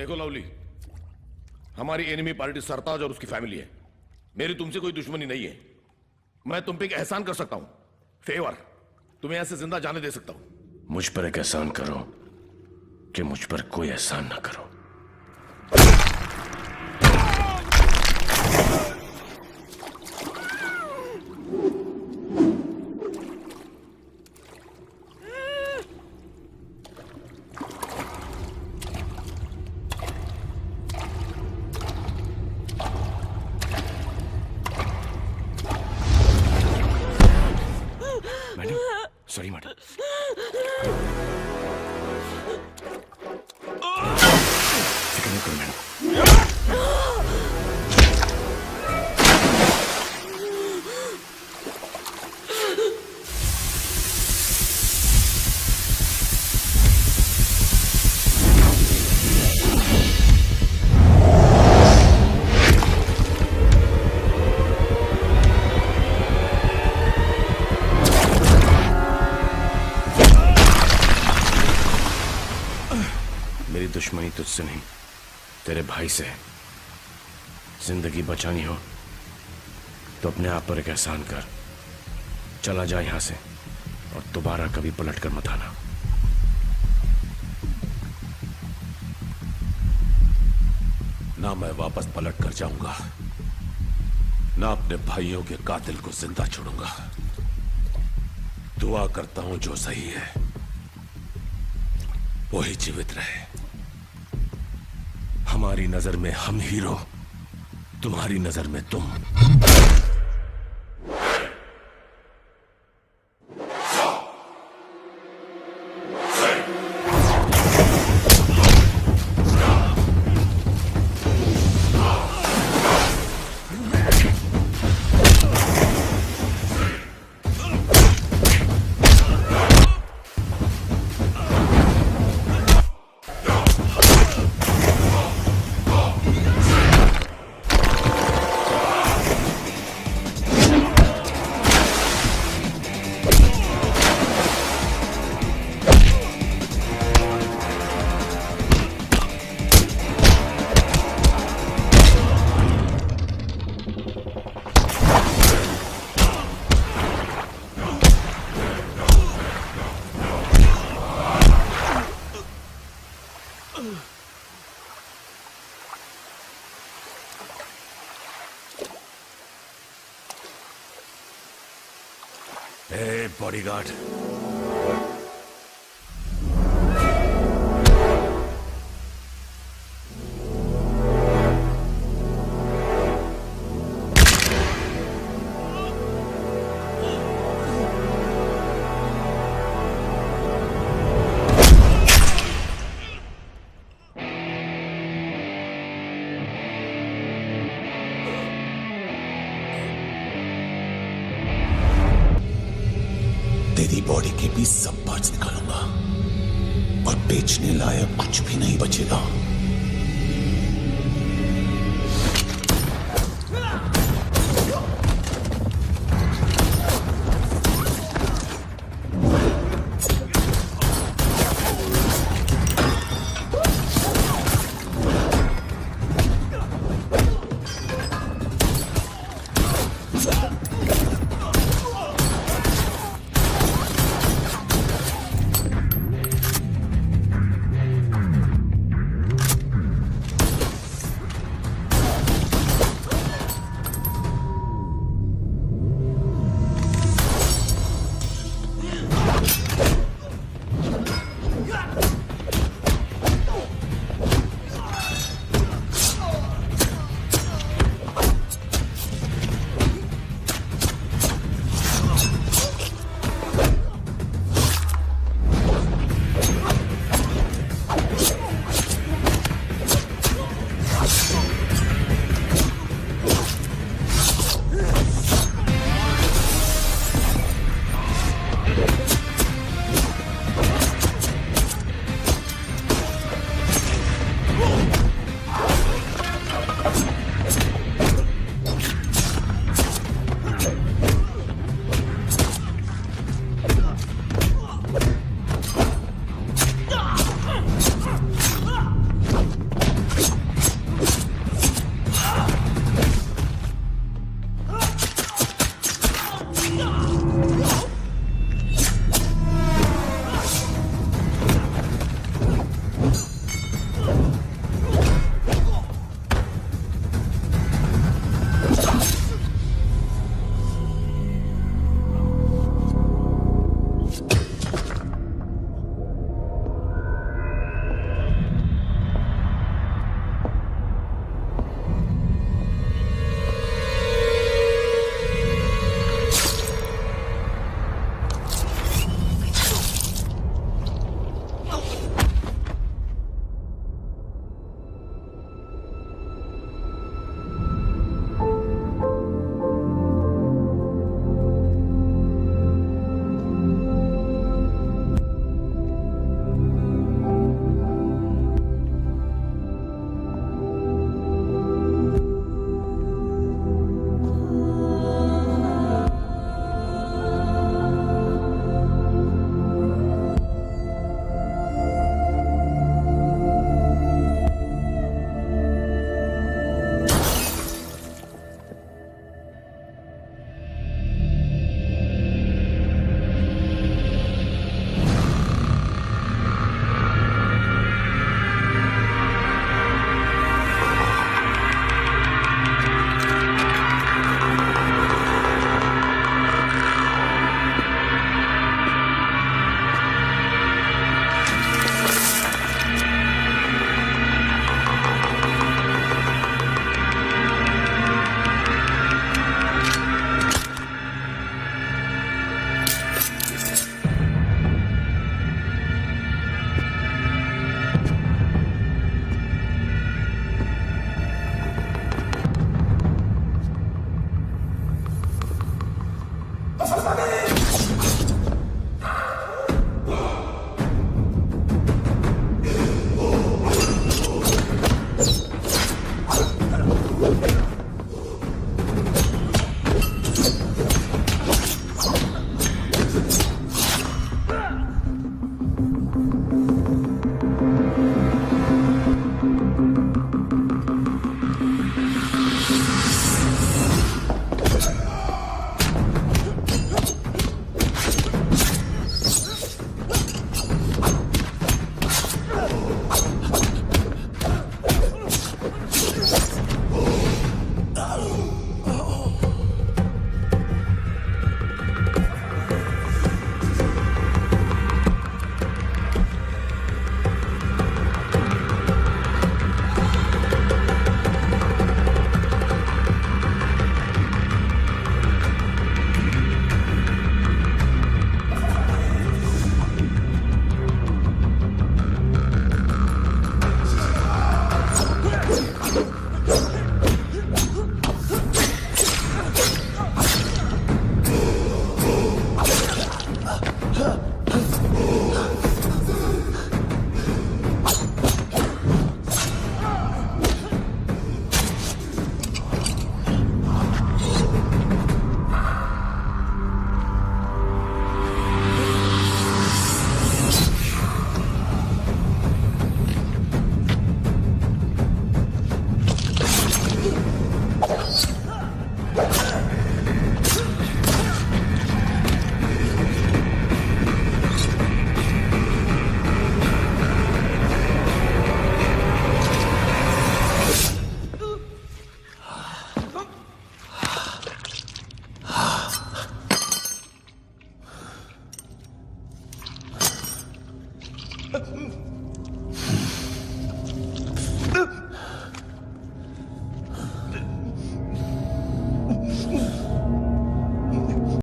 देखो लवली, हमारी enemy party सरताज और उसकी फैमिली है। मेरी तुमसे कोई दुश्मनी नहीं है। मैं तुम पे एक एहसान कर सकता हूं, फेवर। तुम्हें ऐसे जिंदा जाने दे सकता हूं। मुझ पर एक एहसान करो कि मुझ पर कोई एहसान ना करो। Sorry madam. फिक्र नहीं करो मैडम। दुश्मनी तुझसे नहीं, तेरे भाई से है। जिंदगी बचानी हो तो अपने आप पर एक एहसान कर, चला जा यहां से और दोबारा कभी पलट कर मत आना। ना मैं वापस पलट कर जाऊंगा, ना अपने भाइयों के कातिल को जिंदा छोड़ूंगा। दुआ करता हूं जो सही है वही जीवित रहे। हमारी नजर में हम हीरो, तुम्हारी नजर में तुम। Hey, bodyguard. तेरी बॉडी के भी सब पार्ट्स निकालूंगा और बेचने लायक कुछ भी नहीं बचेगा।